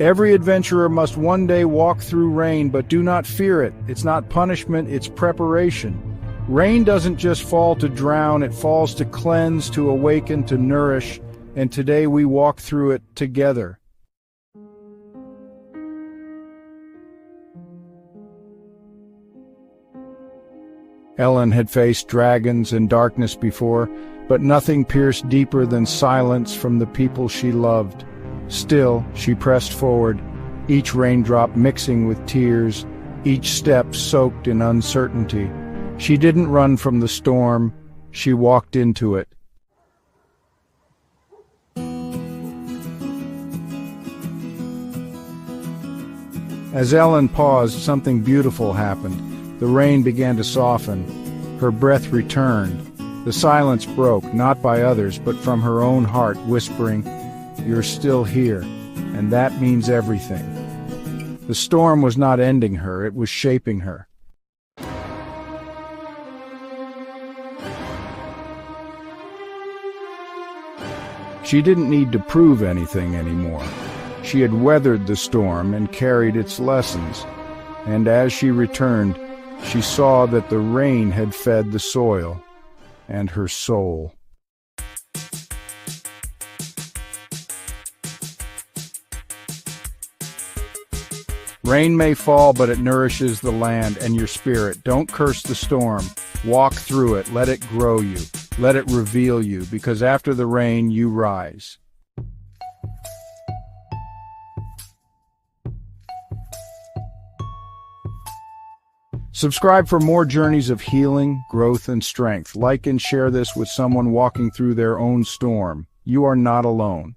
Every adventurer must one day walk through rain, but do not fear it. It's not punishment, it's preparation. Rain doesn't just fall to drown, it falls to cleanse, to awaken, to nourish, and today we walk through it together. Ellen had faced dragons and darkness before, but nothing pierced deeper than silence from the people she loved. Still, she pressed forward, each raindrop mixing with tears, each step soaked in uncertainty. She didn't run from the storm, she walked into it. As Ellen paused, something beautiful happened. The rain began to soften. Her breath returned. The silence broke, not by others, but from her own heart, whispering, "You're still here, and that means everything." The storm was not ending her, it was shaping her. She didn't need to prove anything anymore. She had weathered the storm and carried its lessons, and as she returned, she saw that the rain had fed the soil and her soul. Rain may fall, but it nourishes the land and your spirit. Don't curse the storm. Walk through it. Let it grow you. Let it reveal you, because after the rain, you rise. Subscribe for more journeys of healing, growth, and strength. Like and share this with someone walking through their own storm. You are not alone.